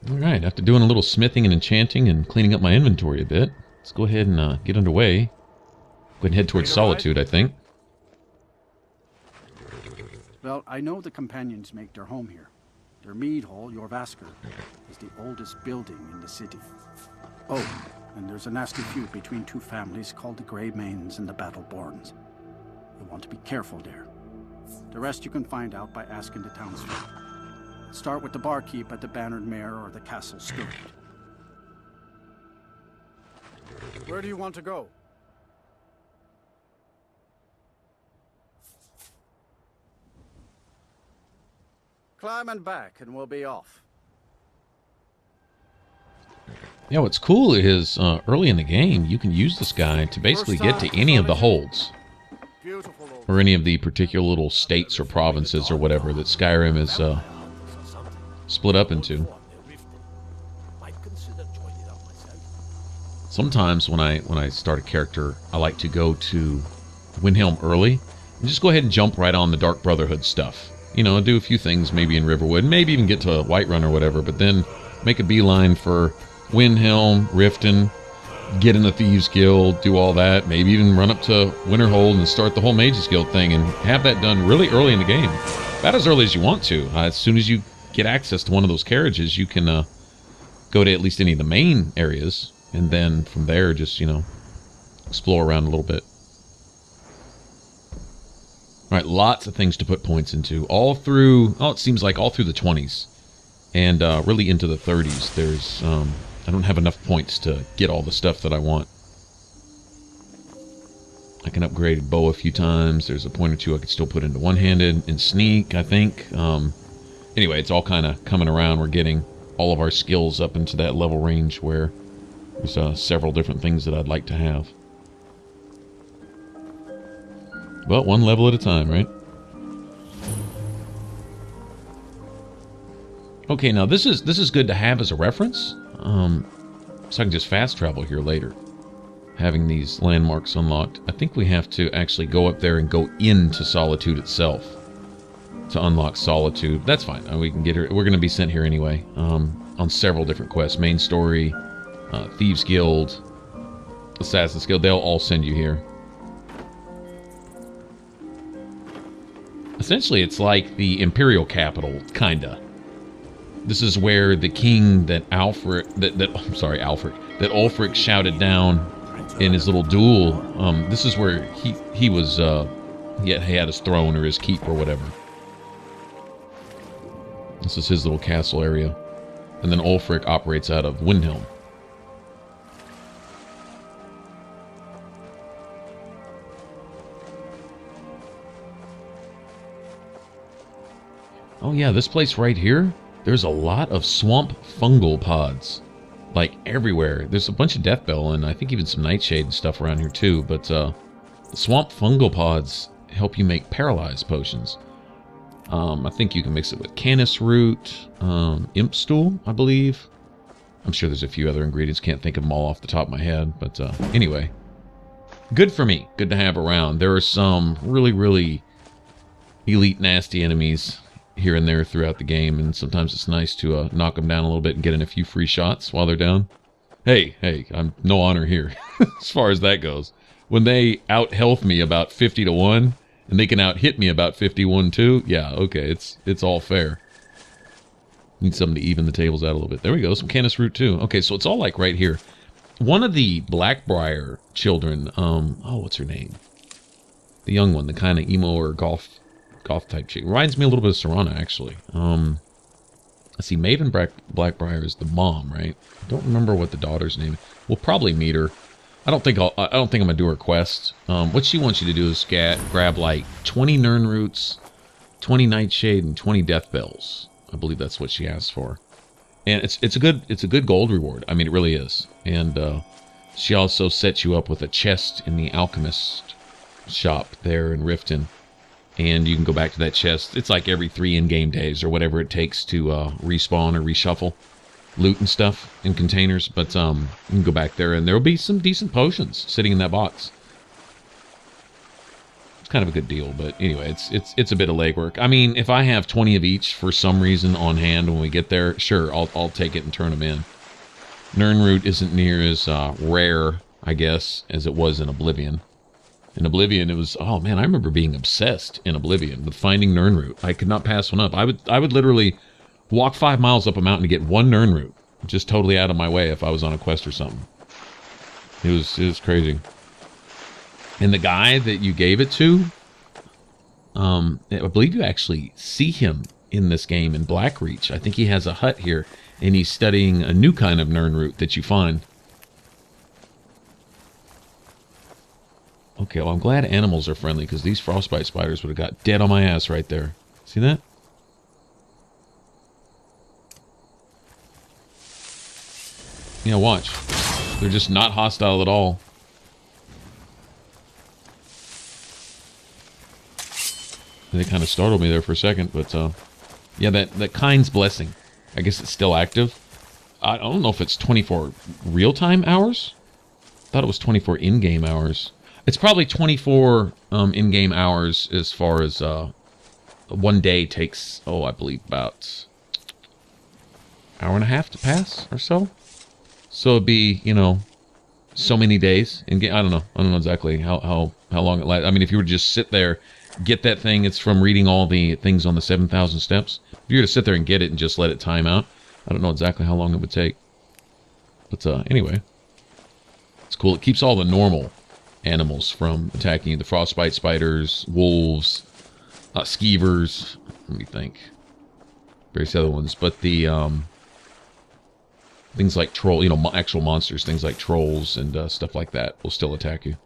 Alright, after doing a little smithing and enchanting and cleaning up my inventory a bit, let's go ahead and get underway. Go ahead and head towards Solitude, I think. Well, I know the companions make their home here. Their mead hall, your Vasker, is the oldest building in the city. Oh, and there's a nasty feud between two families called the Greymanes and the Battleborns. You want to be careful there. The rest you can find out by asking the townsfolk. Start with the barkeep at the Bannered Mare or the Castle Steward. Where do you want to go? Climb and back, and we'll be off. Yeah, what's cool is early in the game, you can use this guy to basically get to any of the holds. Or any of the particular little states or provinces or whatever that Skyrim is split up into. Sometimes when I start a character, I like to go to Windhelm early and just go ahead and jump right on the Dark Brotherhood stuff. You know, do a few things maybe in Riverwood, maybe even get to Whiterun or whatever, but then make a beeline for Windhelm, Riften, get in the Thieves Guild, do all that, maybe even run up to Winterhold and start the whole Mages Guild thing and have that done really early in the game. About as early as you want to. As soon as you get access to one of those carriages, you can go to at least any of the main areas, and then from there just, you know, explore around a little bit. Alright, lots of things to put points into. All through, it seems like all through the 20s. And really into the 30s. There's, I don't have enough points to get all the stuff that I want. I can upgrade bow a few times. There's a point or two I could still put into one-handed and sneak, I think. Anyway, it's all kind of coming around. We're getting all of our skills up into that level range where there's several different things that I'd like to have. But one level at a time, right? Okay, now this is good to have as a reference. So I can just fast travel here later. Having these landmarks unlocked. I think we have to actually go up there and go into Solitude itself to unlock Solitude. That's fine. We can get her. We're going to be sent here anyway. On several different quests. Main story, Thieves Guild, Assassin's Guild. They'll all send you here. Essentially, it's like the Imperial capital, kinda. This is where the king that Ulfric shouted down in his little duel. This is where he was. He had his throne or his keep or whatever. This is his little castle area, and then Ulfric operates out of Windhelm. Oh yeah, this place right here. There's a lot of swamp fungal pods, like everywhere. There's a bunch of Deathbell and I think even some Nightshade and stuff around here too. But the swamp fungal pods help you make paralyzed potions. I think you can mix it with canis root, imp stool, I believe. I'm sure there's a few other ingredients. Can't think of them all off the top of my head. But anyway, good for me. Good to have around. There are some really, really elite nasty enemies here and there throughout the game, and sometimes it's nice to knock them down a little bit and get in a few free shots while they're down. Hey, I'm no honor here as far as that goes. When they out-health me about 50 to 1, and they can out-hit me about 51 too, yeah, okay, it's all fair. Need something to even the tables out a little bit. There we go, some canis root too. Okay, so it's all like right here. One of the Blackbriar children, what's her name? The young one, the kind of emo or goth type chick. Reminds me a little bit of Serana, actually. Let's see, Maven Blackbriar is the mom, right? I don't remember what the daughter's name is. We'll probably meet her. I don't think I'm gonna do her quest. What she wants you to do is grab like 20 Nirn roots, 20 Nightshade, and 20 Death Bells. I believe that's what she asked for. And it's a good gold reward. I mean, it really is. And she also sets you up with a chest in the alchemist shop there in Riften. And you can go back to that chest. It's like every 3 in-game days or whatever it takes to respawn or reshuffle loot and stuff in containers. But you can go back there and there will be some decent potions sitting in that box. It's kind of a good deal, but anyway, it's a bit of legwork. I mean, if I have 20 of each for some reason on hand when we get there, sure, I'll take it and turn them in. Nirnroot isn't near as rare, I guess, as it was in Oblivion. In Oblivion, it was, oh man, I remember being obsessed in Oblivion with finding Nirnroot. I could not pass one up. I would literally walk 5 miles up a mountain to get one Nirnroot, just totally out of my way if I was on a quest or something. It was crazy. And the guy that you gave it to, I believe you actually see him in this game in Blackreach. I think he has a hut here, and he's studying a new kind of Nirnroot that you find. Okay, well, I'm glad animals are friendly, because these frostbite spiders would have got dead on my ass right there. See that? Yeah, watch. They're just not hostile at all. They kind of startled me there for a second, but yeah, that Kind's Blessing. I guess it's still active. I don't know if it's 24 real-time hours. I thought it was 24 in-game hours. It's probably 24 in-game hours as far as one day takes, I believe about hour and a half to pass or so. So it'd be, so many days in game. I don't know exactly how long it lasts. I mean, if you were to just sit there, get that thing, it's from reading all the things on the 7,000 steps. If you were to sit there and get it and just let it time out, I don't know exactly how long it would take. But anyway, it's cool. It keeps all the normal animals from attacking you. The frostbite spiders, wolves, skeevers. Let me think. Various other ones. But the things like troll, actual monsters, things like trolls and stuff like that will still attack you.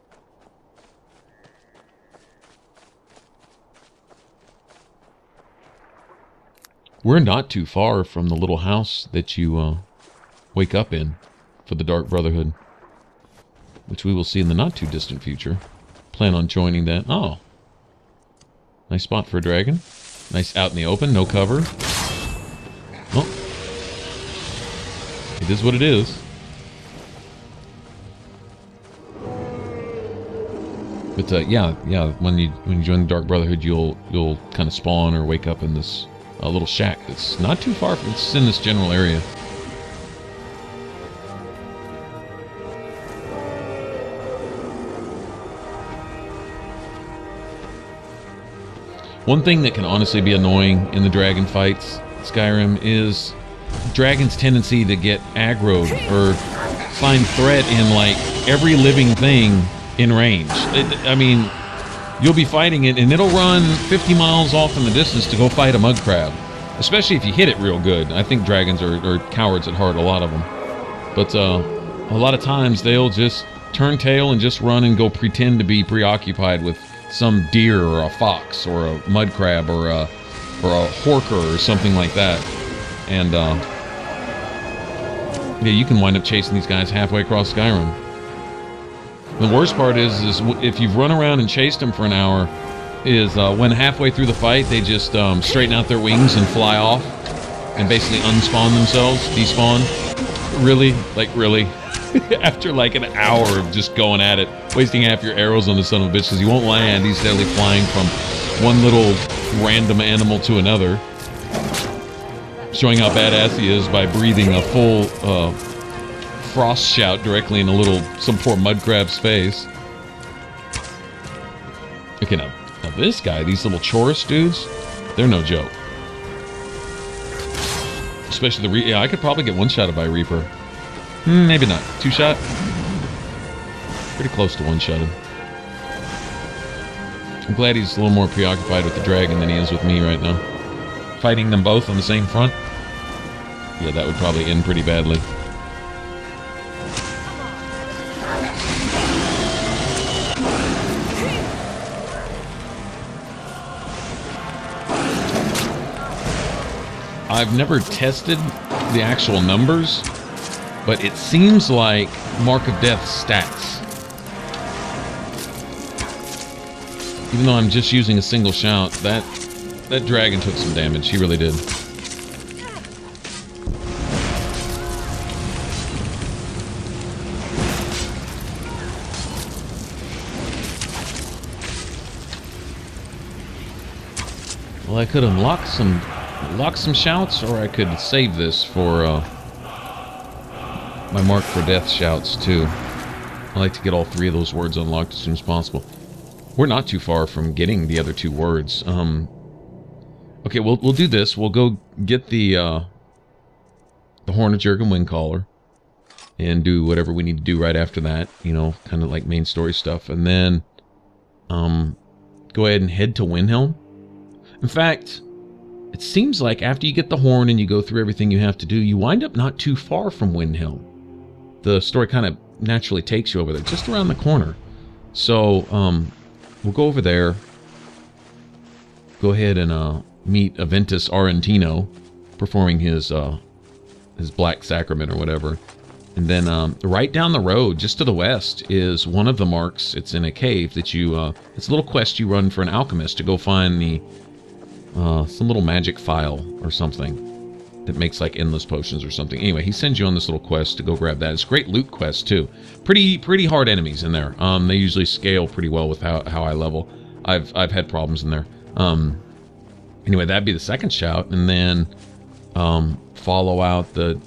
We're not too far from the little house that you wake up in for the Dark Brotherhood, which we will see in the not too distant future. Plan on joining that. Oh, nice spot for a dragon. Nice out in the open, no cover. Oh, it is what it is. But yeah. When you join the Dark Brotherhood, you'll kind of spawn or wake up in this little shack that's not too far from. It's in this general area. One thing that can honestly be annoying in the dragon fights, Skyrim, is dragons' tendency to get aggroed or find threat in like every living thing in range. I mean, you'll be fighting it and it'll run 50 miles off in the distance to go fight a mud crab, especially if you hit it real good. I think dragons are cowards at heart, a lot of them. But a lot of times they'll just turn tail and just run and go pretend to be preoccupied with some deer or a fox or a mud crab or a horker or something like that. And yeah, you can wind up chasing these guys halfway across Skyrim. The worst part is if you've run around and chased them for an hour, is when halfway through the fight they just straighten out their wings and fly off and basically unspawn themselves, despawn. Really? Like, really? After like an hour of just going at it, wasting half your arrows on the son of a bitch because he won't land. He's steadily flying from one little random animal to another, showing how badass he is by breathing a full frost shout directly in some poor mud crab's face. Okay, now this guy, these little Chorus dudes, they're no joke. Especially yeah, I could probably get one-shotted by Reaper. Maybe not. Two-shot? Pretty close to one-shotted. I'm glad he's a little more preoccupied with the dragon than he is with me right now. Fighting them both on the same front? Yeah, that would probably end pretty badly. I've never tested the actual numbers, but it seems like Mark of Death stats. Even though I'm just using a single shout, that dragon took some damage. He really did. Well, I could unlock some shouts, or I could save this for my mark for death shouts too. I like to get all 3 of those words unlocked as soon as possible. We're not too far from getting the other 2 words. Okay, we'll do this. We'll go get the Horn of Jurgen Windcaller and do whatever we need to do right after that. You know, kind of like main story stuff, and then go ahead and head to Windhelm. In fact, it seems like after you get the horn and you go through everything you have to do, you wind up not too far from Windhelm. The story kind of naturally takes you over there, just around the corner. So, we'll go over there, go ahead and meet Aventus Arentino, performing his Black Sacrament or whatever. And then right down the road, just to the west, is one of the marks. It's in a cave that you... it's a little quest you run for an alchemist to go find the... some little magic file or something that makes like endless potions or something. Anyway, he sends you on this little quest to go grab that. It's a great loot quest too. Pretty hard enemies in there. They usually scale pretty well with how I level. I've had problems in there. Anyway, that'd be the second shout, and then follow out the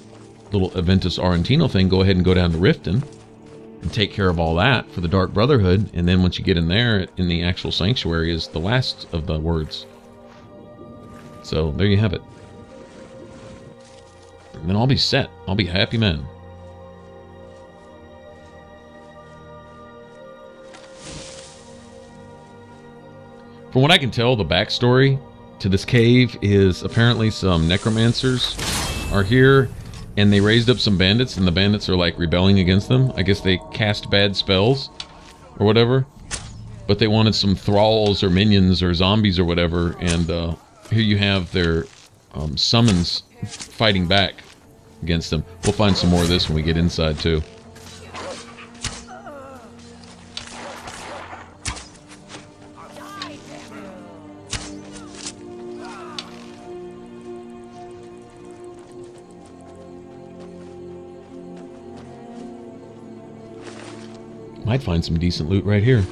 little Aventus Arentino thing. Go ahead and go down to Riften and take care of all that for the Dark Brotherhood. And then once you get in there, in the actual sanctuary, is the last of the words. So there you have it. And then I'll be set. I'll be happy man. From what I can tell, the backstory to this cave is apparently some necromancers are here, and they raised up some bandits, and the bandits are like rebelling against them. I guess they cast bad spells or whatever, but they wanted some thralls or minions or zombies or whatever, and here you have their summons fighting back against them. We'll find some more of this when we get inside too. Might find some decent loot right here.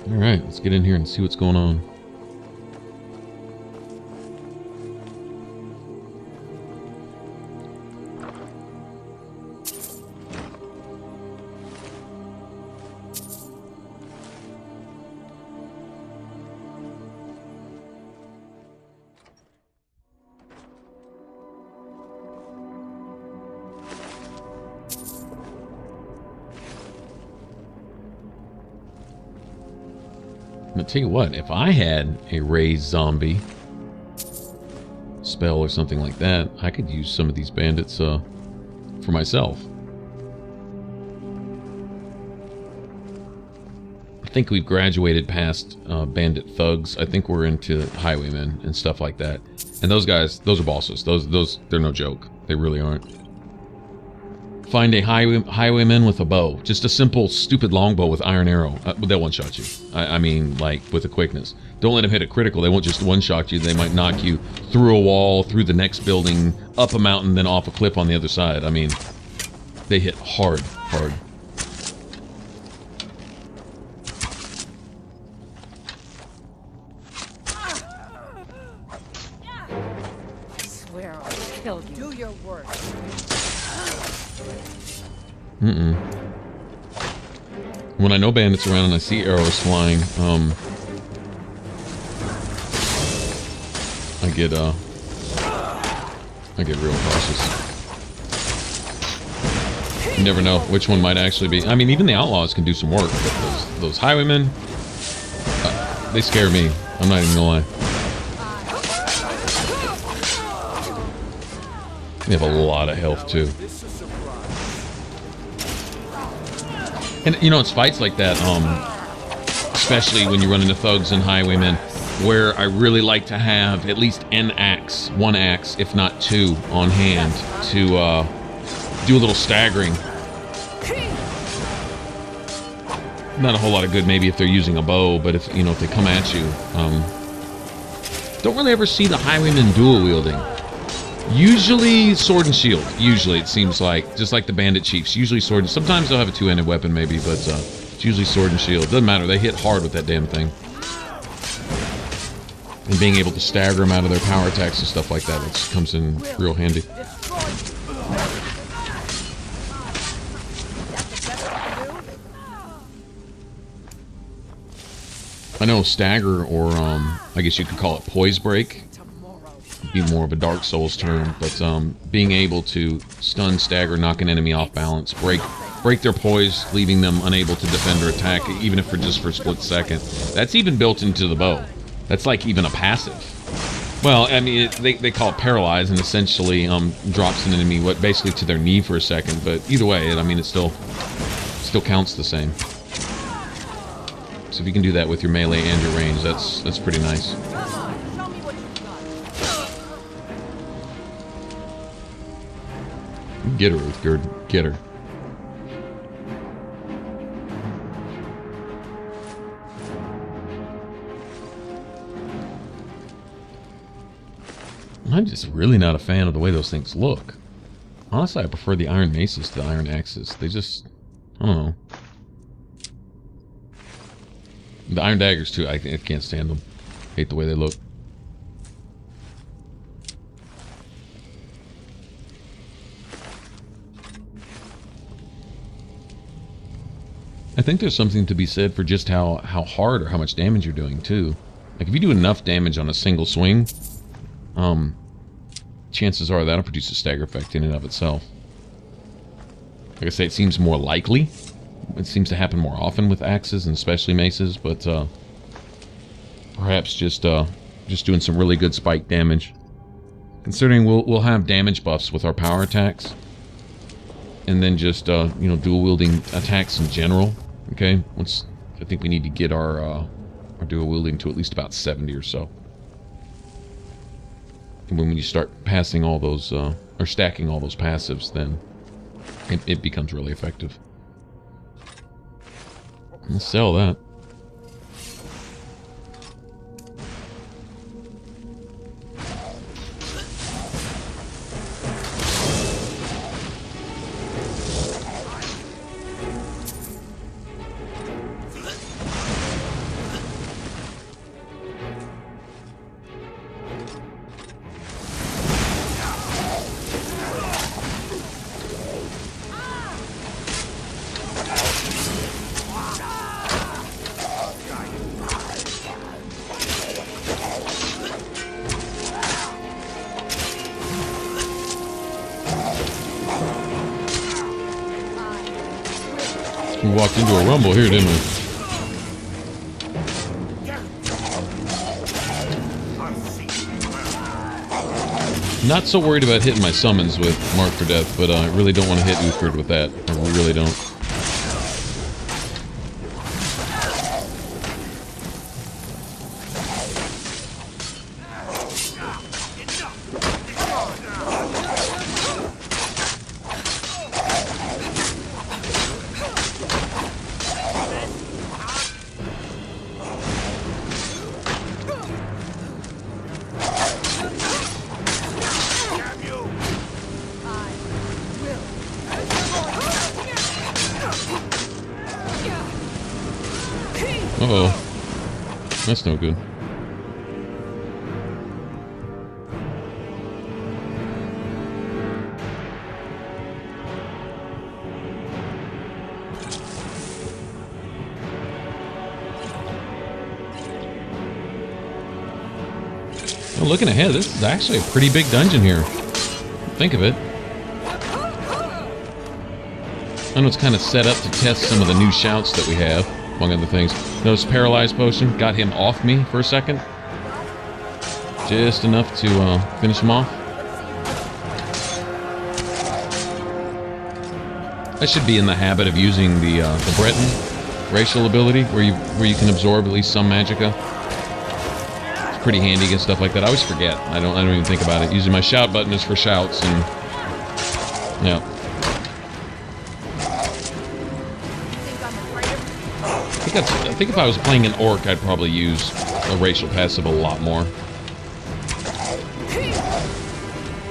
Alright, let's get in here and see what's going on. But tell you what, if I had a raised zombie spell or something like that, I could use some of these bandits for myself. I think we've graduated past bandit thugs. I think we're into highwaymen and stuff like that. And those guys, those are bosses. Those they're no joke. They really aren't. Find a highwayman with a bow. Just a simple, stupid longbow with iron arrow. They'll one-shot you. I mean, like, with a quickness. Don't let them hit a critical. They won't just one-shot you. They might knock you through a wall, through the next building, up a mountain, then off a cliff on the other side. I mean, they hit hard, hard. I swear I'll kill you. Do your work. When I know bandits around and I see arrows flying, I get real cautious. You never know which one might actually be. I mean, even the outlaws can do some work, but those highwaymen, they scare me. I'm not even gonna lie. They have a lot of health too. And, you know, it's fights like that, especially when you run into thugs and highwaymen, where I really like to have at least one axe, if not two, on hand to do a little staggering not a whole lot of good maybe if they're using a bow, but if, you know, if they come at you, don't really ever see the highwaymen dual wielding. Usually sword and shield. Usually it seems like, just like the bandit chiefs. Usually sword. Sometimes they'll have a two-handed weapon maybe, but it's usually sword and shield. Doesn't matter. They hit hard with that damn thing. And being able to stagger them out of their power attacks and stuff like that, it comes in real handy. I know stagger, or I guess you could call it poise break. Be more of a Dark Souls term, but being able to stun, stagger, knock an enemy off balance, break their poise, leaving them unable to defend or attack, even if just for a split second. That's even built into the bow. That's like even a passive. Well, I mean, they call it paralyze, and essentially drops an enemy basically to their knee for a second. But either way, I mean, it still counts the same. So if you can do that with your melee and your range, that's pretty nice. Get her, Uthgerd. Get her. I'm just really not a fan of the way those things look. Honestly, I prefer the iron maces to the iron axes. They just... I don't know. The iron daggers, too. I can't stand them. Hate the way they look. I think there's something to be said for just how hard or how much damage you're doing, too. Like, if you do enough damage on a single swing, chances are that'll produce a stagger effect in and of itself. Like I say, it seems more likely. It seems to happen more often with axes and especially maces, but perhaps just doing some really good spike damage. Considering we'll have damage buffs with our power attacks, and then just you know, dual wielding attacks in general. Okay, I think we need to get our dual wielding to at least about 70 or so. And when you start passing all those or stacking all those passives, then it becomes really effective. Let's sell that. We walked into a rumble here, didn't we? Not so worried about hitting my summons with Mark for Death, but I really don't want to hit Uthgerd with that. I really don't. Uh-oh. That's no good. Well, looking ahead, this is actually a pretty big dungeon here. Think of it. I know it's kind of set up to test some of the new shouts that we have, among other things. Notice Paralyze Potion got him off me for a second. Just enough to finish him off. I should be in the habit of using the Breton racial ability, where you can absorb at least some magicka. It's pretty handy and stuff like that. I always forget. I don't even think about it. Usually my shout button is for shouts, and yeah. I think if I was playing an orc, I'd probably use a racial passive a lot more.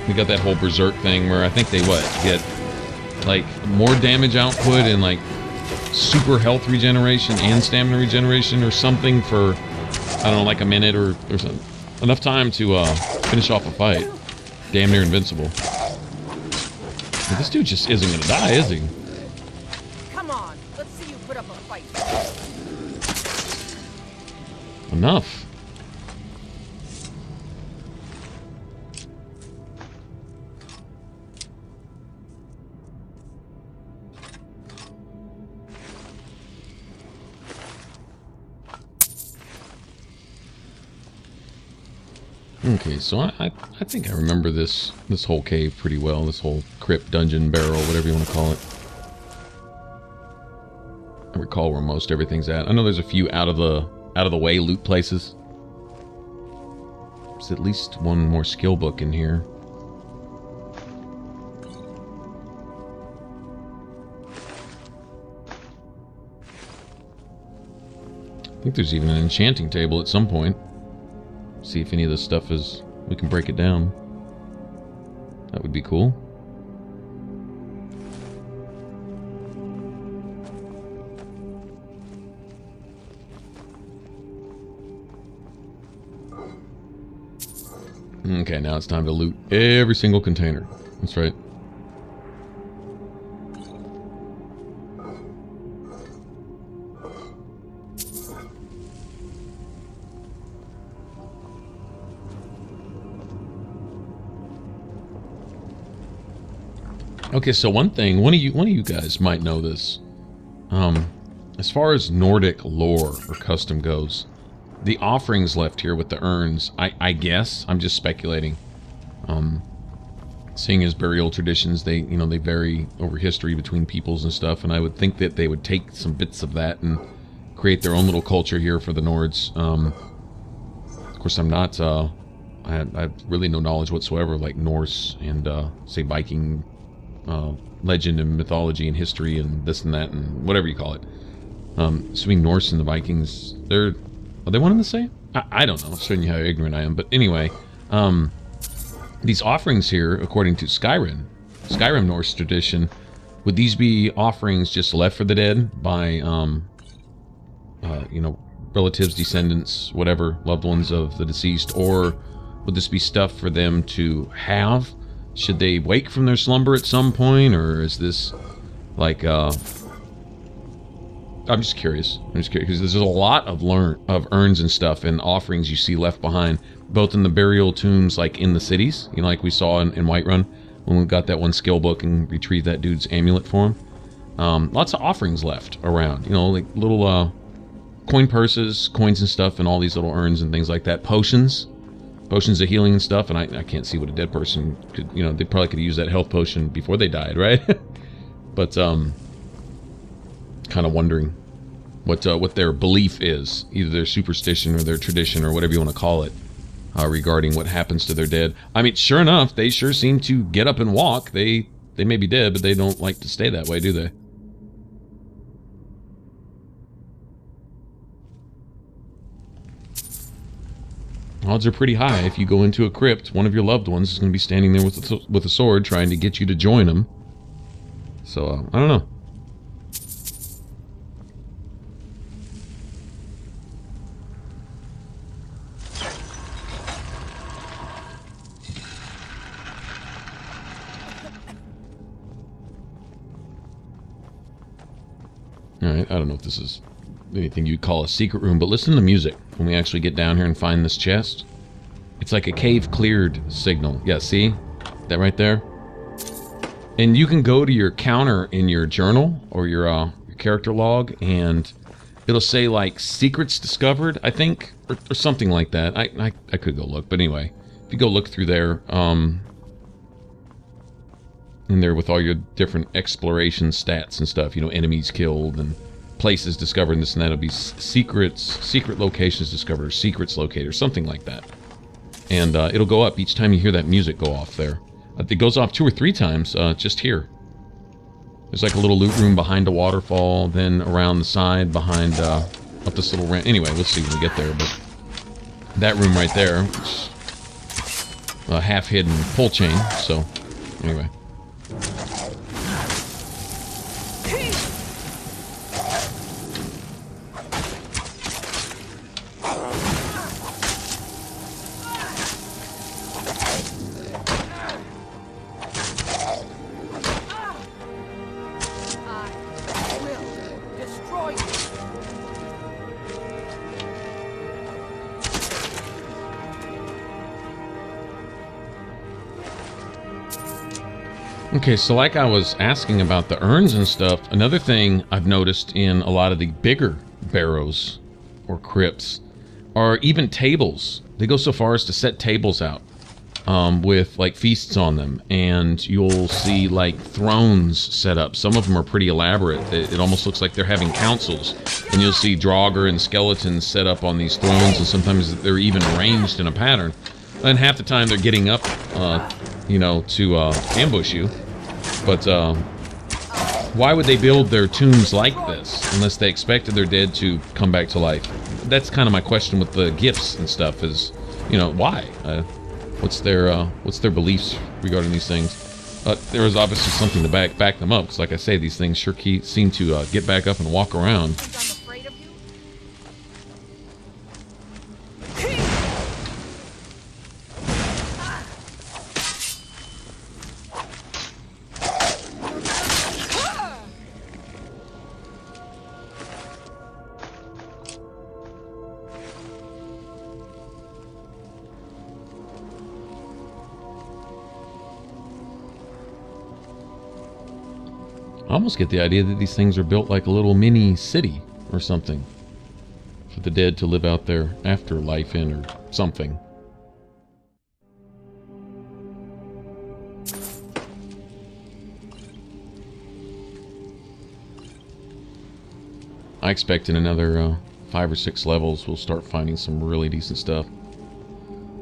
We got that whole berserk thing where I think they get like more damage output and like super health regeneration and stamina regeneration or something for, I don't know, like a minute or something. Enough time to finish off a fight. Damn near invincible. But this dude just isn't gonna die, is he? Come on, let's see you put up a fight. Enough. Okay, so I think I remember this whole cave pretty well. This whole crypt, dungeon, barrel, whatever you want to call it. I recall where most everything's at. I know there's a few out of the way loot places. There's at least one more skill book in here. I think there's even an enchanting table at some point. See if any of this stuff is... we can break it down. That would be cool. Okay, now it's time to loot every single container. That's right. Okay, so one thing, one of you guys might know this. As far as Nordic lore or custom goes, the offerings left here with the urns, I guess, I'm just speculating. Seeing as burial traditions, they vary over history between peoples and stuff, and I would think that they would take some bits of that and create their own little culture here for the Nords. Of course, I'm not, I have really no knowledge whatsoever, like Norse and, say, Viking legend and mythology and history and this and that and whatever you call it. Assuming Norse and the Vikings, are they one and the same? I don't know, showing you how ignorant I am. But anyway, these offerings here, according to Skyrim Norse tradition, would these be offerings just left for the dead by, relatives, descendants, whatever, loved ones of the deceased, or would this be stuff for them to have? Should they wake from their slumber at some point, or is this like, I'm just curious. Because there's a lot of urns and stuff and offerings you see left behind, both in the burial tombs, like in the cities, like we saw in Whiterun, when we got that one skill book and retrieved that dude's amulet for him. Lots of offerings left around, like little coin purses, coins and stuff, and all these little urns and things like that. Potions of healing and stuff, and I can't see what a dead person could, they probably could use that health potion before they died, right? But, kind of wondering what their belief is, either their superstition or their tradition or whatever you want to call it, regarding what happens to their dead. I mean, sure enough, they sure seem to get up and walk. They may be dead, but they don't like to stay that way, do they? Odds are pretty high if you go into a crypt, one of your loved ones is going to be standing there with a sword trying to get you to join them. So, I don't know. Alright, I don't know if this is anything you'd call a secret room, but listen to the music when we actually get down here and find this chest. It's like a cave cleared signal. Yeah, see? That right there? And you can go to your counter in your journal or your character log, and it'll say like secrets discovered, I think, or something like that. I could go look, but anyway, if you go look through there, in there with all your different exploration stats and stuff, enemies killed and places discovered and this and that, it'll be secret locations discovered, or secrets located, or something like that. And it'll go up each time you hear that music go off there. It goes off 2 or 3 times just here. There's like a little loot room behind a waterfall, then around the side behind up this little ramp. Anyway, let's see when we get there. But that room right there, a half-hidden pull chain. So anyway. Okay, so like I was asking about the urns and stuff, another thing I've noticed in a lot of the bigger barrows or crypts are even tables. They go so far as to set tables out with like feasts on them, and you'll see like thrones set up. Some of them are pretty elaborate. It almost looks like they're having councils, and you'll see Draugr and skeletons set up on these thrones, and sometimes they're even arranged in a pattern. And half the time they're getting up, you know, to ambush you. But why would they build their tombs like this unless they expected their dead to come back to life? That's kind of my question with the gifts and stuff. Is, you know, why? What's their beliefs regarding these things? There was obviously something to back them up. Because, like I say, these things sure seem to get back up and walk around. I almost get the idea that these things are built like a little mini city or something for the dead to live out their afterlife in or something. I expect in another 5 or 6 levels we'll start finding some really decent stuff.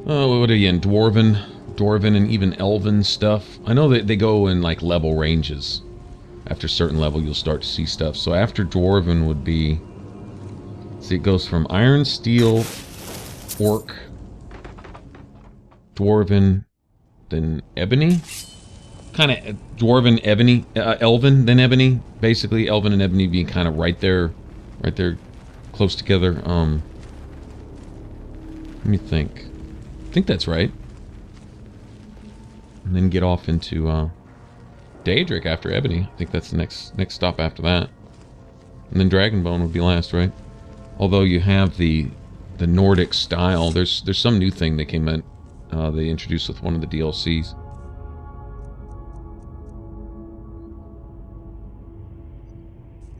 What are you in? Dwarven and even Elven stuff. I know that they go in like level ranges. After a certain level, you'll start to see stuff. So after Dwarven would be... See, it goes from Iron, Steel, Orc, Dwarven, then Ebony. Kind of Dwarven, Ebony, Elven, then Ebony. Basically, Elven and Ebony being kind of right there, close together. Let me think. I think that's right. And then get off into... Daedric after Ebony. I think that's the next stop after that. And then Dragonbone would be last, right? Although you have the Nordic style. There's some new thing they came in. They introduced with one of the DLCs.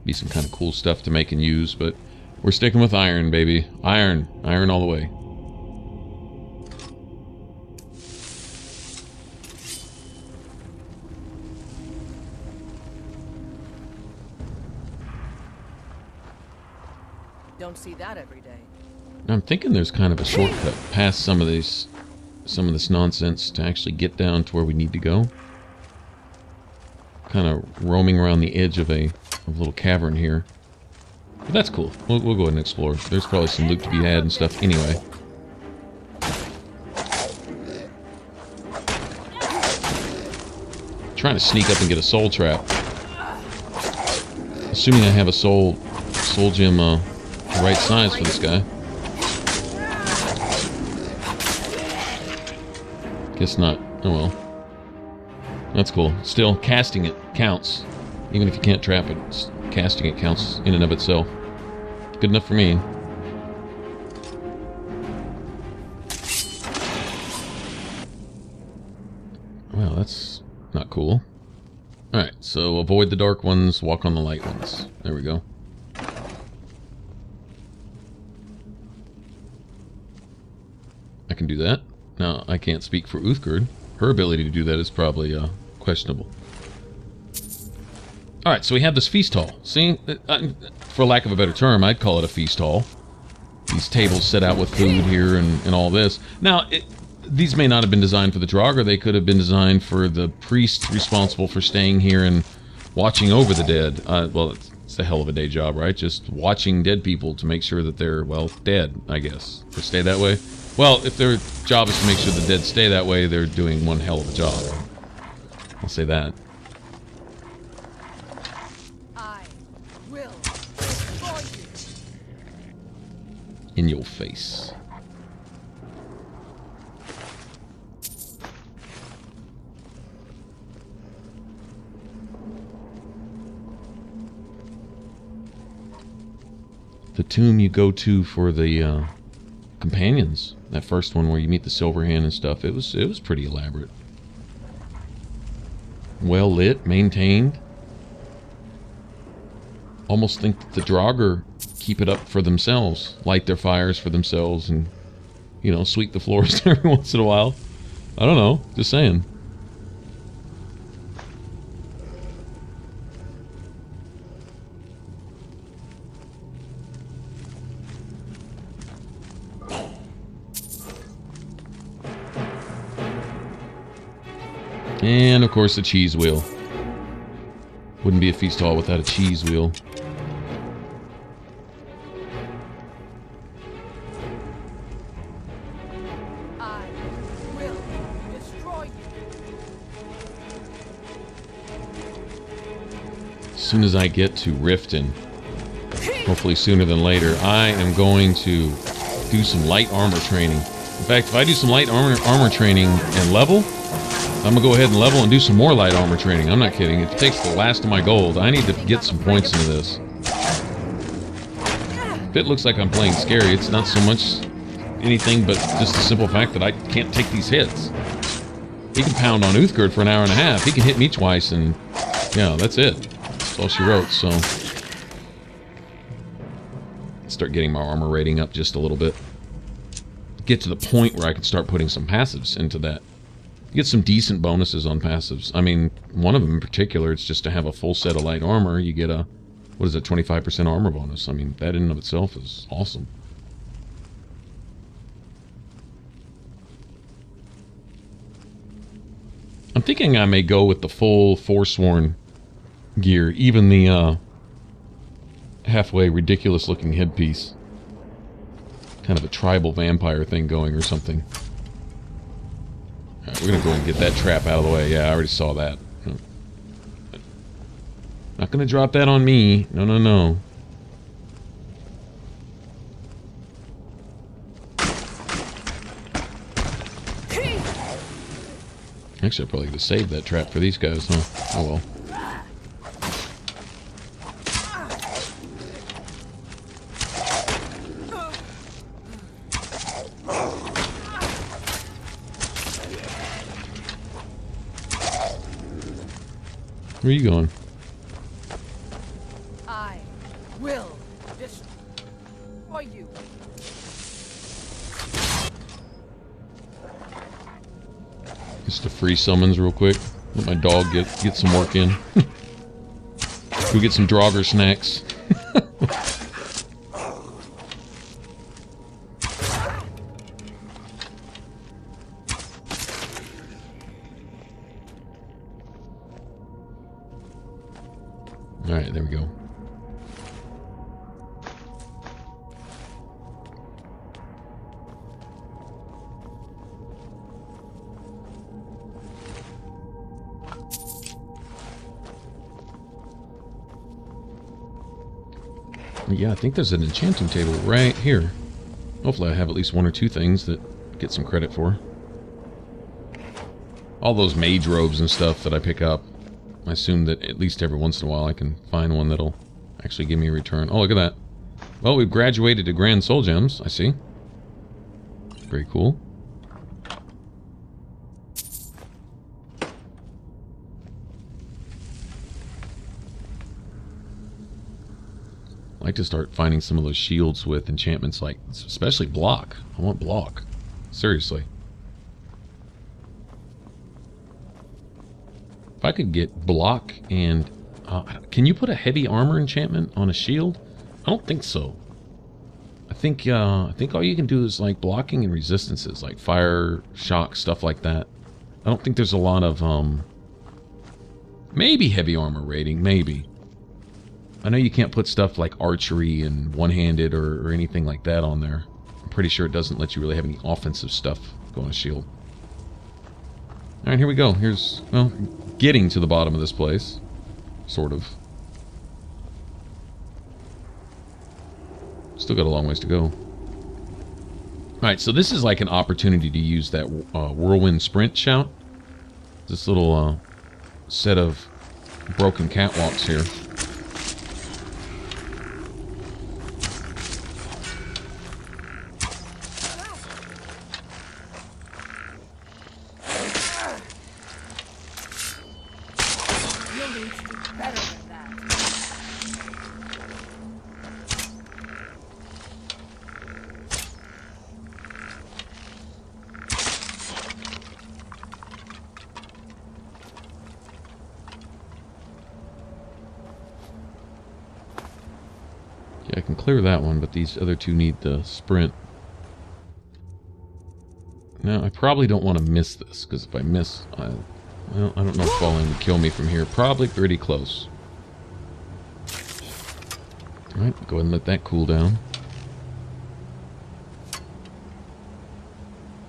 Be some kind of cool stuff to make and use, but we're sticking with iron, baby. Iron all the way. Don't see that every day. I'm thinking there's kind of a shortcut past some of this nonsense to actually get down to where we need to go. Kind of roaming around the edge of a little cavern here. But that's cool. We'll go ahead and explore. There's probably some loot to be had and stuff anyway. Trying to sneak up and get a soul trap. Assuming I have a soul gem the right size for this guy. Guess not. Oh well. That's cool. Still, casting it counts. Even if you can't trap it, casting it counts in and of itself. Good enough for me. Well, that's not cool. Alright, so avoid the dark ones, walk on the light ones. There we go. I can do that. Now, I can't speak for Uthgerd. Her ability to do that is probably questionable. Alright, so we have this feast hall. See? For lack of a better term, I'd call it a feast hall. These tables set out with food here and all this. Now, these may not have been designed for the Draugr. They could have been designed for the priest responsible for staying here and watching over the dead. Well, it's a hell of a day job, right? Just watching dead people to make sure that they're, well, dead, I guess. Or stay that way. Well, if their job is to make sure the dead stay that way, they're doing one hell of a job. I'll say that. I will destroy you. In your face. The tomb you go to for the companions, that first one where you meet the silver hand and stuff, it was pretty elaborate. Well lit, maintained. Almost think that the Draugr keep it up for themselves, light their fires for themselves, and, you know, sweep the floors every once in a while. I don't know, just saying. And, of course, the cheese wheel. Wouldn't be a feast hall without a cheese wheel. I will destroy you. As soon as I get to Riften, hopefully sooner than later, I am going to do some light armor training. In fact, if I do some light armor training and level, I'm gonna go ahead and level and do some more light armor training. I'm not kidding. If it takes the last of my gold, I need to get some points into this. If it looks like I'm playing scary, it's not so much anything but just the simple fact that I can't take these hits. He can pound on Uthgerd for an hour and a half. He can hit me twice and, yeah, that's it. That's all she wrote, so. Start getting my armor rating up just a little bit. Get to the point where I can start putting some passives into that. You get some decent bonuses on passives. I mean, one of them in particular, it's just to have a full set of light armor. You get a, what is it, 25% armor bonus. I mean, that in and of itself is awesome. I'm thinking I may go with the full Forsworn gear, even the halfway ridiculous looking headpiece. Kind of a tribal vampire thing going or something. Alright, we're gonna go and get that trap out of the way. Yeah, I already saw that. Not gonna drop that on me. No, no, no. Actually, I probably could have saved that trap for these guys, huh? Oh well. Where are you going? I will destroy you. Just to free summons real quick. Let my dog get some work in. Go get some Draugr snacks. Alright, there we go. Yeah, I think there's an enchanting table right here. Hopefully I have at least one or two things that get some credit for. All those mage robes and stuff that I pick up, I assume that at least every once in a while I can find one that'll actually give me a return. Oh, look at that. Well, we've graduated to Grand Soul Gems, I see. Very cool. I like to start finding some of those shields with enchantments, like, especially block. I want block. Seriously. If I could get block and... can you put a heavy armor enchantment on a shield? I don't think so. I think all you can do is, like, blocking and resistances, like fire, shock, stuff like that. I don't think there's a lot of, Maybe heavy armor rating, maybe. I know you can't put stuff like archery and one-handed or anything like that on there. I'm pretty sure it doesn't let you really have any offensive stuff go on a shield. Alright, here we go. Here's, well, getting to the bottom of this place. Sort of. Still got a long ways to go. Alright, so this is like an opportunity to use that whirlwind sprint shout. This little set of broken catwalks here. I can clear that one, but these other two need the sprint. Now, I probably don't want to miss this, because if I miss, well, I don't know if falling would kill me from here. Probably pretty close. Alright, go ahead and let that cool down.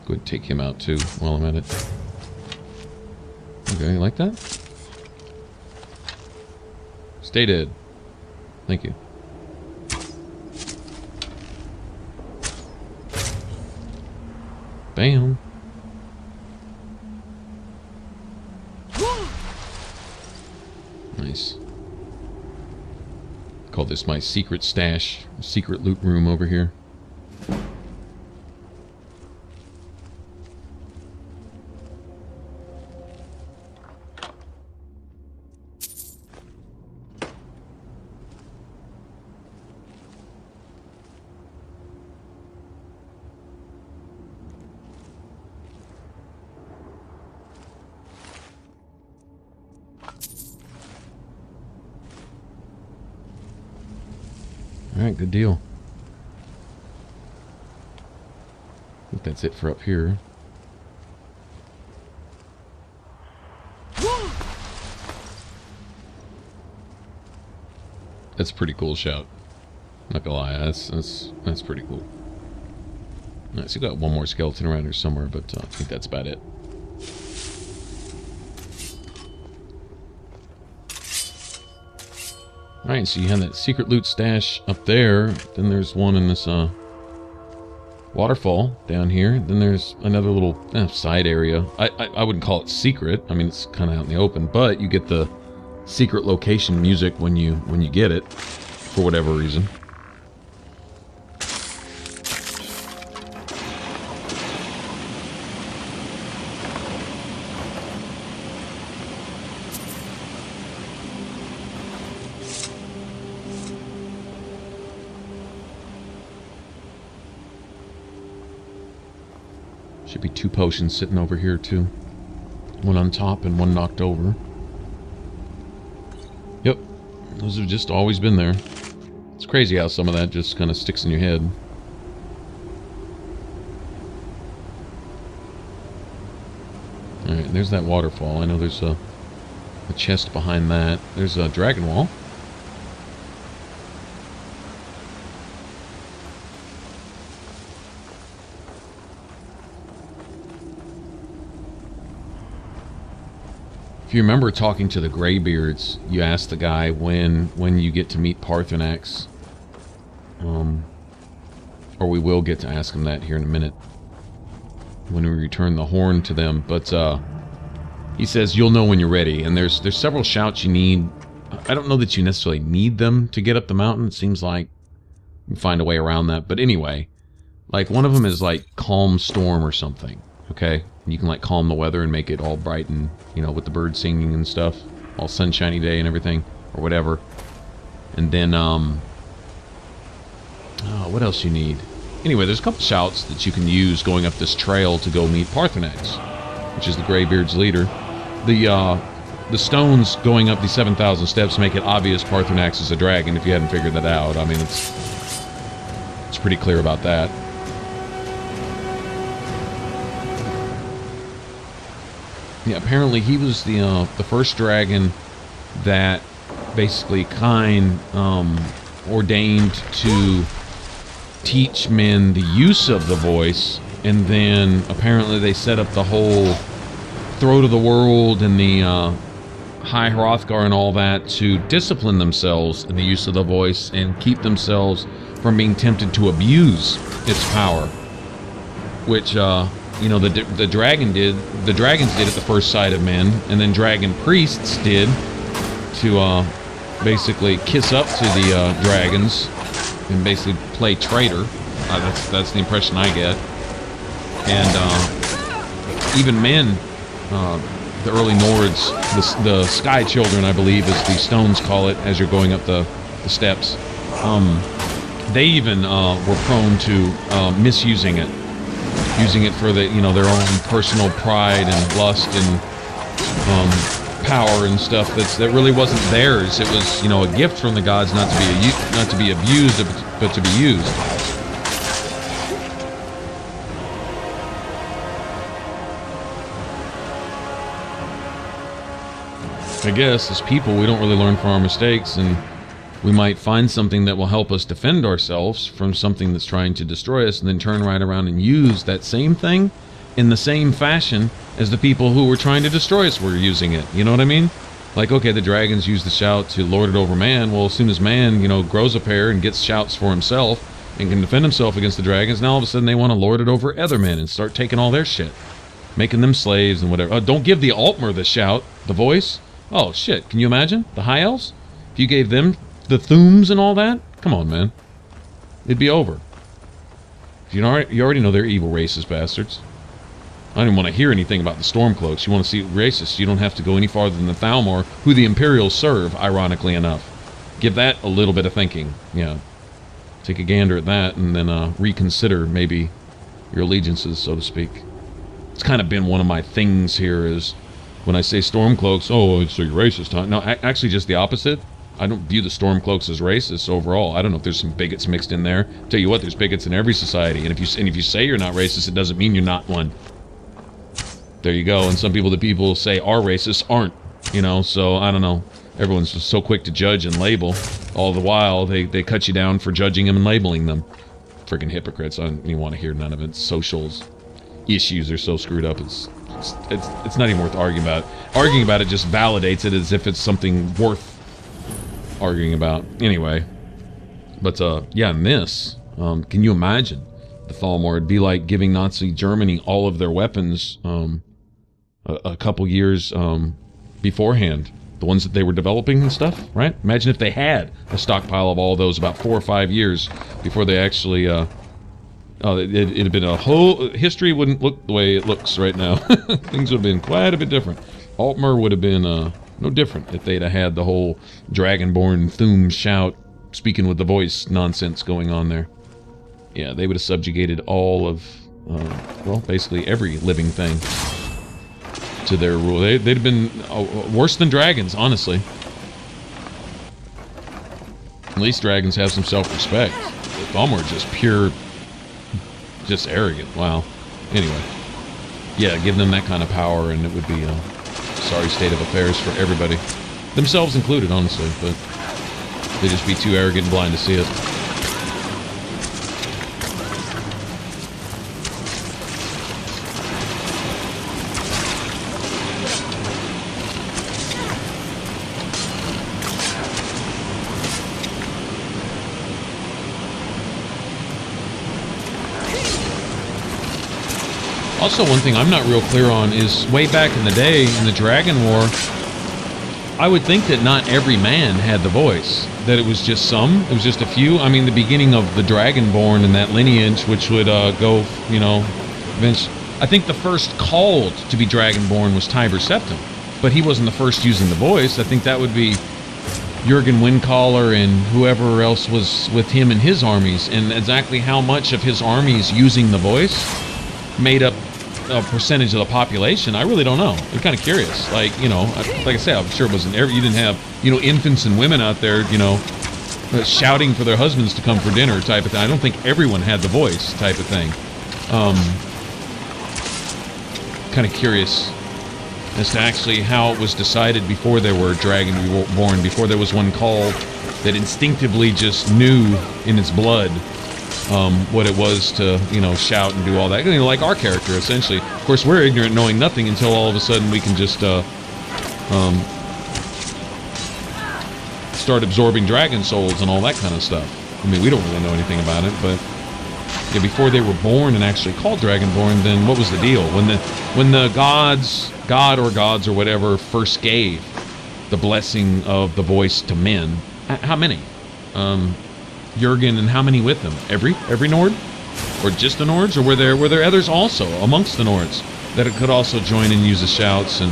Go ahead and take him out, too, while I'm at it. Okay, you like that? Stay dead. Thank you. Bam. Nice. Call this my secret stash, secret loot room over here. Alright, good deal. I think that's it for up here. That's a pretty cool shout. Not gonna lie, that's pretty cool. Alright, so we got one more skeleton around here somewhere, but I think that's about it. Alright, so you have that secret loot stash up there. Then there's one in this waterfall down here. Then there's another little side area. I wouldn't call it secret. I mean, it's kind of out in the open, but you get the secret location music when you get it, for whatever reason. Should be 2 potions sitting over here too. One on top and one knocked over. Yep, those have just always been there. It's crazy how some of that just kind of sticks in your head. Alright, there's that waterfall. I know there's a chest behind that. There's a dragon wall. If you remember talking to the Greybeards, you asked the guy when you get to meet Paarthurnax. Or we will get to ask him that here in a minute. When we return the horn to them. But he says you'll know when you're ready. And there's several shouts you need. I don't know that you necessarily need them to get up the mountain. It seems like you can find a way around that. But anyway, like one of them is like Calm Storm or something. Okay? You can like calm the weather and make it all bright and, you know, with the birds singing and stuff. All sunshiny day and everything. Or whatever. And then, what else you need? Anyway, there's a couple shouts that you can use going up this trail to go meet Paarthurnax, which is the Greybeard's leader. The stones going up these 7,000 steps make it obvious Paarthurnax is a dragon, if you hadn't figured that out. I mean, it's pretty clear about that. Yeah, apparently he was the first dragon that basically Kain ordained to teach men the use of the voice, and then apparently they set up the whole throat of the world and the High Hrothgar and all that to discipline themselves in the use of the voice and keep themselves from being tempted to abuse its power, which you know, the dragons did at the first sight of men, and then dragon priests did to basically kiss up to the dragons and basically play traitor. That's the impression I get. And even men, the early Nords, the Sky Children, I believe, as the stones call it, as you're going up the steps, they even were prone to misusing it, using it for their own personal pride and lust and power and stuff that really wasn't theirs. It was, a gift from the gods, not to be abused, but to be used. I guess as people, we don't really learn from our mistakes, and we might find something that will help us defend ourselves from something that's trying to destroy us, and then turn right around and use that same thing in the same fashion as the people who were trying to destroy us were using it. You know what I mean? Like, okay, the dragons use the shout to lord it over man. Well, as soon as man, grows a pair and gets shouts for himself and can defend himself against the dragons, now all of a sudden they want to lord it over other men and start taking all their shit, making them slaves and whatever. Don't give the Altmer the shout, the voice. Oh, shit. Can you imagine? The High Elves? If you gave them the Thooms and all that? Come on, man. It'd be over. You already know they're evil racist bastards. I don't even want to hear anything about the Stormcloaks. You want to see racists, you don't have to go any farther than the Thalmor, who the Imperials serve, ironically enough. Give that a little bit of thinking. Yeah. Take a gander at that, and then reconsider, maybe, your allegiances, so to speak. It's kind of been one of my things here is, when I say Stormcloaks, oh, so you're racist, huh? No, actually just the opposite. I don't view the Stormcloaks as racist overall. I don't know if there's some bigots mixed in there. Tell you what, there's bigots in every society, and if you say you're not racist, it doesn't mean you're not one. There you go. And some people that people say are racist aren't, so I don't know. Everyone's just so quick to judge and label. All the while, they cut you down for judging them and labeling them. Freaking hypocrites. I don't even want to hear none of it. Socials issues are so screwed up. It's not even worth arguing about. Arguing about it just validates it as if it's something worth arguing about. Anyway. But, yeah, in this, can you imagine the Thalmor? It'd be like giving Nazi Germany all of their weapons, a couple years, beforehand. The ones that they were developing and stuff, right? Imagine if they had a stockpile of all those about 4 or 5 years before they actually, it'd have been a whole... History wouldn't look the way it looks right now. Things would have been quite a bit different. Altmer would have been no different if they'd have had the whole Dragonborn Thoom shout, speaking with the voice nonsense going on there. Yeah, they would have subjugated all of, well, basically every living thing to their rule. They'd have been worse than dragons, honestly. At least dragons have some self-respect. The Thalmor are just pure... just arrogant. Wow. Anyway. Yeah, give them that kind of power and it would be a sorry state of affairs for everybody. Themselves included, honestly, but they'd just be too arrogant and blind to see it. Also, one thing I'm not real clear on is way back in the day, in the Dragon War, I would think that not every man had the voice. That it was just some, it was just a few. I mean, the beginning of the Dragonborn and that lineage, which would go, eventually. I think the first called to be Dragonborn was Tiber Septim, but he wasn't the first using the voice. I think that would be Jurgen Windcaller and whoever else was with him and his armies, and exactly how much of his armies using the voice made up a percentage of the population, I really don't know. I'm kind of curious. Like, like I say, I'm sure it wasn't you didn't have, infants and women out there, shouting for their husbands to come for dinner type of thing. I don't think everyone had the voice type of thing. Kind of curious as to actually how it was decided before there were dragon born, before there was one called that instinctively just knew in its blood what it was to, you know, shout and do all that. You know, like our character, essentially. Of course, we're ignorant, knowing nothing, until all of a sudden we can just start absorbing dragon souls and all that kind of stuff. I mean, we don't really know anything about it, but yeah, before they were born and actually called Dragonborn, then what was the deal? When the god or gods or whatever first gave the blessing of the voice to men, how many? Jurgen and how many with them? Every Nord? Or just the Nords? Or were there others also amongst the Nords that could also join and use the shouts? And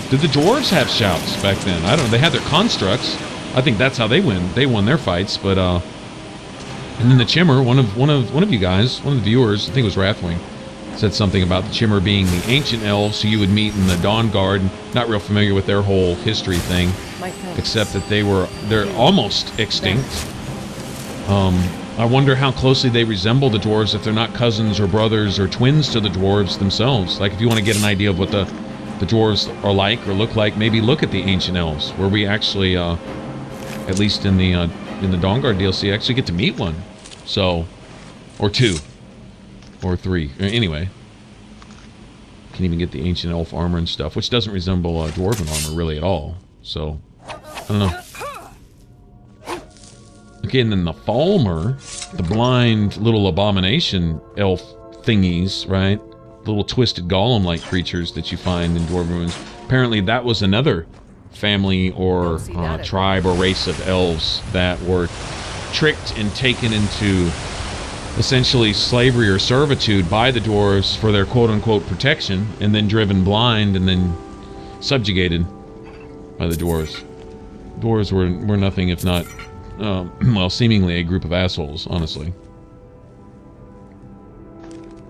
did the dwarves have shouts back then? I don't know. They had their constructs. I think that's how they won their fights. But and then the Chimmer, one of you guys, one of the viewers, I think it was Wrathwing, said something about the Chimmer being the ancient elves who you would meet in the Dawn Guard. Not real familiar with their whole history thing, except that they're almost extinct. I wonder how closely they resemble the dwarves, if they're not cousins or brothers or twins to the dwarves themselves. Like, if you want to get an idea of what the dwarves are like or look like, maybe look at the ancient elves, where we actually, at least in the Dawnguard DLC, actually get to meet one. So, or two, or three. Anyway, can even get the ancient elf armor and stuff, which doesn't resemble dwarven armor really at all. So, I don't know. Okay, and then the Falmer, the blind little abomination elf thingies, right? Little twisted golem-like creatures that you find in Dwarven Ruins. Apparently that was another family or tribe or race of elves that were tricked and taken into essentially slavery or servitude by the dwarves for their quote-unquote protection, and then driven blind and then subjugated by the dwarves. Dwarves were nothing if not, well, seemingly a group of assholes, honestly.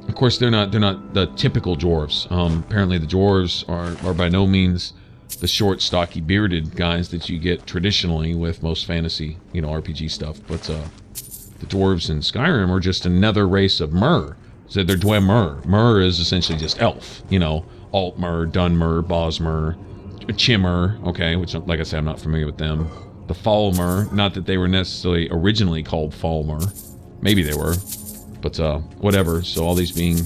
Of course, they're not the typical dwarves. Apparently the dwarves are by no means the short, stocky, bearded guys that you get traditionally with most fantasy, you know, RPG stuff. But the dwarves in Skyrim are just another race of Mer. So they're Dwemer. Mer is essentially just elf, you know, Altmer, Dunmer, Bosmer, Chimmer, okay, which, like I said, I'm not familiar with them. The Falmer, not that they were necessarily originally called Falmer. Maybe they were, but whatever. So all these being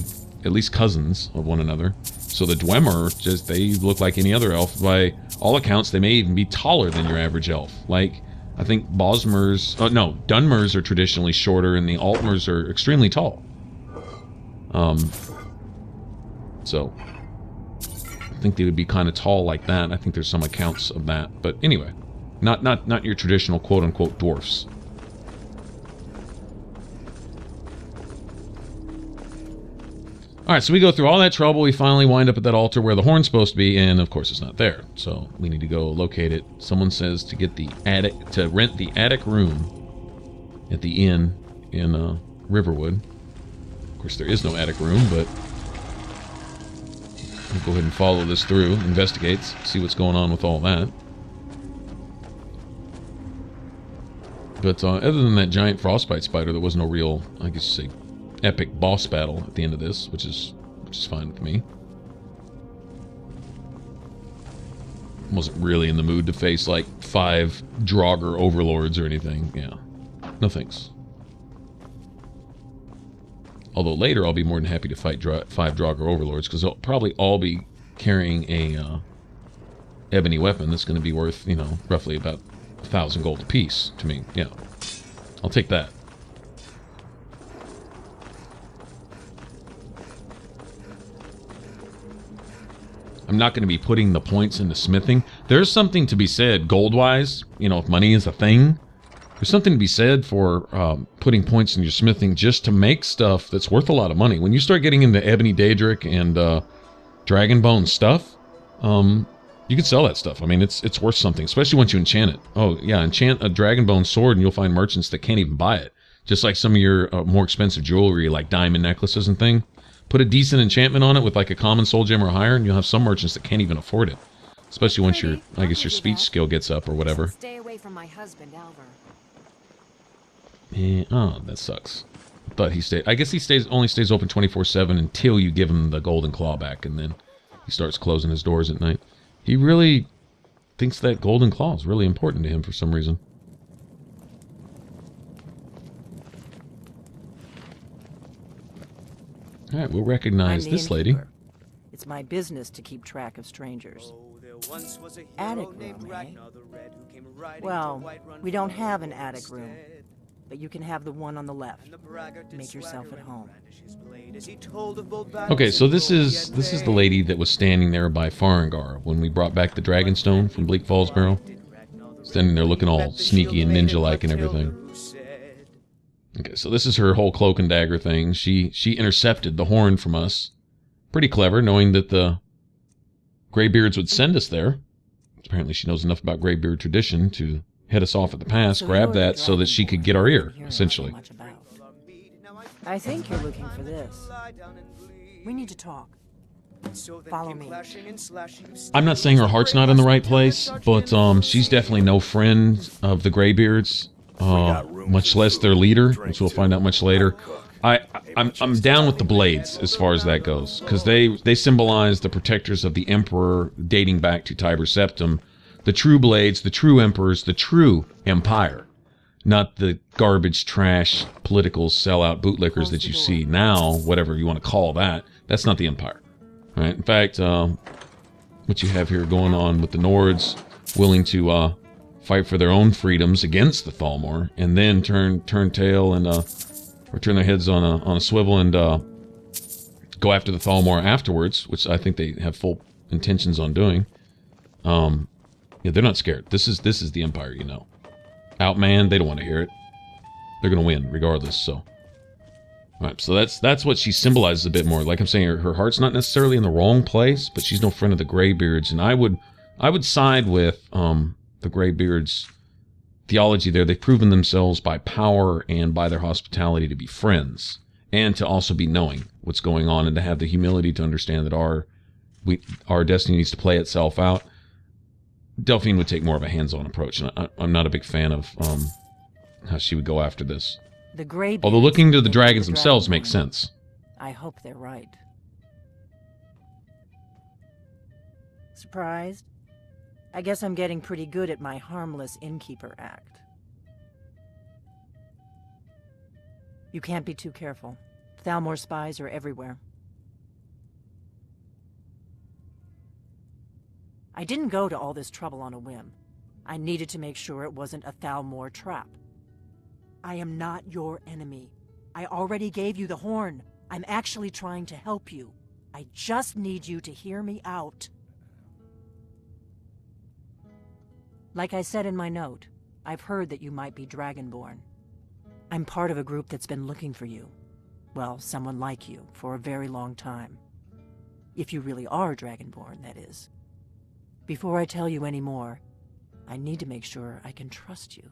at least cousins of one another. So the Dwemer, just, they look like any other elf. By all accounts, they may even be taller than your average elf. Like, I think Bosmers, Dunmers are traditionally shorter, and the Altmers are extremely tall. So I think they would be kind of tall like that. I think there's some accounts of that. But anyway, not your traditional quote-unquote dwarfs. Alright, so we go through all that trouble, we finally wind up at that altar where the horn's supposed to be, and of course it's not there. So we need to go locate it. Someone says to get the attic, to rent the attic room at the inn in Riverwood. Of course there is no attic room, but we'll go ahead and follow this through, investigate, see what's going on with all that. But other than that giant frostbite spider, there was no real, I guess you say, epic boss battle at the end of this, which is fine with me. Wasn't really in the mood to face like 5 Draugr overlords or anything. Yeah, no thanks. Although later I'll be more than happy to fight 5 Draugr overlords, because they'll probably all be carrying a ebony weapon that's going to be worth, you know, roughly about 1,000 gold apiece to me. Yeah, I'll take that. I'm not going to be putting the points into smithing. There's something to be said, gold-wise, you know, if money is a thing, there's something to be said for putting points in your smithing just to make stuff that's worth a lot of money. When you start getting into Ebony Daedric and Dragonbone stuff, you can sell that stuff. I mean, it's worth something, especially once you enchant it. Oh, yeah, enchant a Dragonbone sword and you'll find merchants that can't even buy it. Just like some of your more expensive jewelry, like diamond necklaces and thing. Put a decent enchantment on it with like a common soul gem or higher, and you'll have some merchants that can't even afford it. Especially once your, I guess, your speech skill gets up or whatever. Stay away from my husband, Alvar. Yeah, oh, that sucks. I thought he stayed. I guess he only stays open 24/7 until you give him the golden claw back, and then He starts closing his doors at night. He really thinks that golden claw is really important to him for some reason. All right, we'll recognize this lady. It's my business to keep track of strangers. Attic room, eh? Well, we don't have an attic room, but you can have the one on the left. Make yourself at home. Okay, so this is the lady that was standing there by Farengar when we brought back the Dragonstone from Bleak Falls Barrow. Standing there looking all sneaky and ninja-like and everything. Okay, so this is her whole cloak and dagger thing. She intercepted the horn from us. Pretty clever, knowing that the Greybeards would send us there. Apparently she knows enough about Greybeard tradition to head us off at the pass, So grab you're the that so that she could get our ear, Hearing essentially. so much about. I think you're looking for this. We need to talk. Follow me. I'm not saying her heart's not in the right place, but she's definitely no friend of the Greybeards, much less their leader, which we'll find out much later. I'm down with the Blades as far as that goes, because they symbolize the protectors of the Emperor dating back to Tiber Septim, the true Blades, the true Emperors, the true Empire, not the garbage, trash, political sellout bootlickers that you see now, whatever you want to call that. That's not the Empire. All right. In fact, what you have here going on with the Nords willing to fight for their own freedoms against the Thalmor, and then turn tail and or turn their heads on a swivel and go after the Thalmor afterwards, which I think they have full intentions on doing. Yeah, they're not scared. This is the Empire, you know. Outmanned, they don't want to hear it. They're gonna win regardless. So. Right, so that's what she symbolizes a bit more. Like I'm saying, her heart's not necessarily in the wrong place, but she's no friend of the Greybeards, and I would side with the Greybeards' theology there. They've proven themselves by power and by their hospitality to be friends, and to also be knowing what's going on, and to have the humility to understand that our destiny needs to play itself out. Delphine would take more of a hands-on approach, and I'm not a big fan of how she would go after this. The Greybeards, although looking to the dragons themselves makes sense. I hope they're right. Surprised? I guess I'm getting pretty good at my harmless innkeeper act. You can't be too careful. Thalmor spies are everywhere. I didn't go to all this trouble on a whim. I needed to make sure it wasn't a Thalmor trap. I am not your enemy. I already gave you the horn. I'm actually trying to help you. I just need you to hear me out. Like I said in my note, I've heard that you might be Dragonborn. I'm part of a group that's been looking for you. Well, someone like you, for a very long time. If you really are Dragonborn, that is. Before I tell you any more, I need to make sure I can trust you.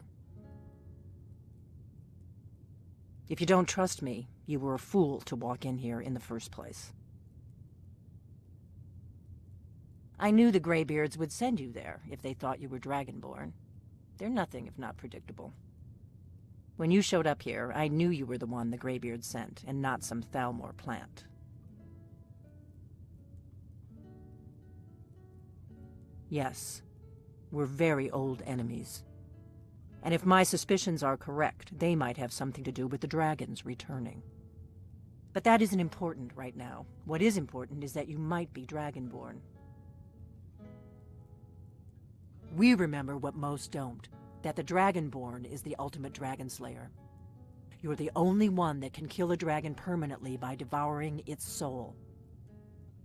If you don't trust me, you were a fool to walk in here in the first place. I knew the Greybeards would send you there if they thought you were Dragonborn. They're nothing if not predictable. When you showed up here, I knew you were the one the Greybeards sent, and not some Thalmor plant. Yes, we're very old enemies. And if my suspicions are correct, they might have something to do with the dragons returning. But that isn't important right now. What is important is that you might be Dragonborn. We remember what most don't, that the Dragonborn is the ultimate dragon slayer. You're the only one that can kill a dragon permanently by devouring its soul.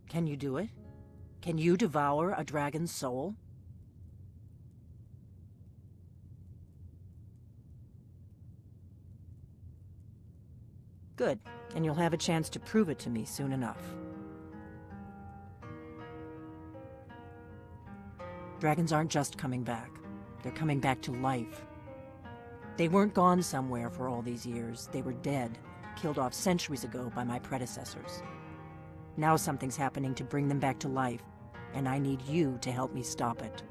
Can you do it? Can you devour a dragon's soul? Good, and you'll have a chance to prove it to me soon enough. Dragons aren't just coming back. They're coming back to life. They weren't gone somewhere for all these years. They were dead, killed off centuries ago by my predecessors. Now something's happening to bring them back to life, and I need you to help me stop it.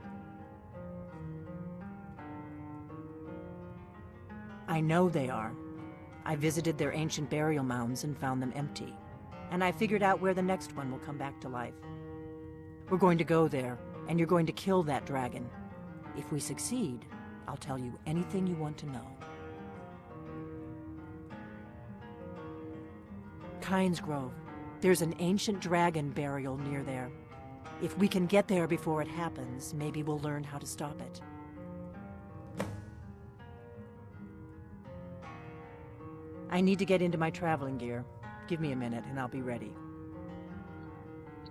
I know they are. I visited their ancient burial mounds and found them empty. And I figured out where the next one will come back to life. We're going to go there, and you're going to kill that dragon. If we succeed, I'll tell you anything you want to know. Kynes Grove. There's an ancient dragon burial near there. If we can get there before it happens, maybe we'll learn how to stop it. I need to get into my traveling gear. Give me a minute and I'll be ready.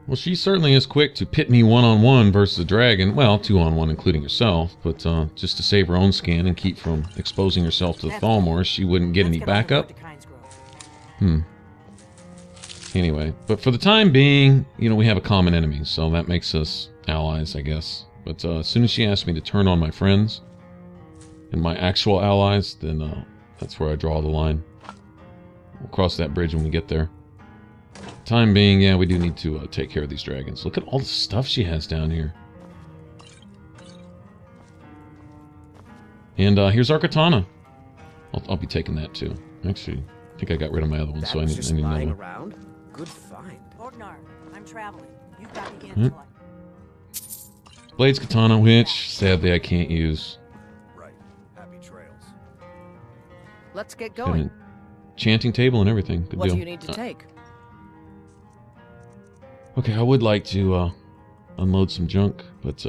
Well, she certainly is quick to pit me one-on-one versus a dragon. Well, two-on-one including herself, but just to save her own skin and keep from exposing herself to the Thalmor, she wouldn't get any backup. Anyway, but for the time being, you know, we have a common enemy, so that makes us allies, I guess. But as soon as she asked me to turn on my friends and my actual allies, then that's where I draw the line. We'll cross that bridge when we get there. Time being, yeah, we do need to take care of these dragons. Look at all the stuff she has down here. And here's our katana. I'll be taking that too. Actually, I think I got rid of my other one, so I need another one. Around. Good find. Orgnar, I'm traveling. You've got the info. Blades katana, which sadly I can't use. Right. Happy trails. Let's get Got an going. enchanting table and everything. Good What deal. do you need to take? Okay, I would like to unload some junk, but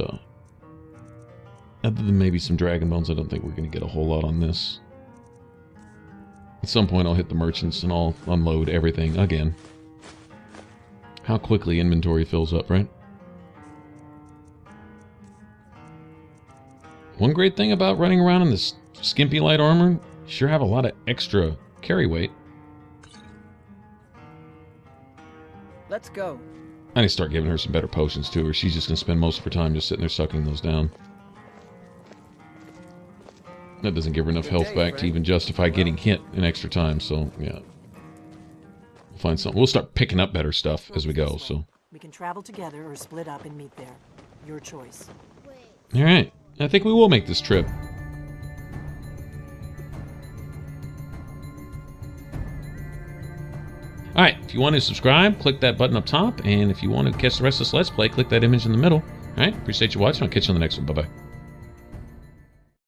other than maybe some dragon bones, I don't think we're going to get a whole lot on this. At some point I'll hit the merchants and I'll unload everything again. How quickly inventory fills up, right? One great thing about running around in this skimpy light armor, you sure have a lot of extra carry weight. Let's go. I need to start giving her some better potions too, or she's just going to spend most of her time just sitting there sucking those down. That doesn't give her enough health back to even justify getting hit in extra time, so yeah. We'll find something. We'll start picking up better stuff as we go, so. We can travel together or split up and meet there. Your choice. Alright, I think we will make this trip. Alright, if you want to subscribe, click that button up top, and if you want to catch the rest of this Let's Play, click that image in the middle. Alright, appreciate you watching. I'll catch you on the next one. Bye-bye.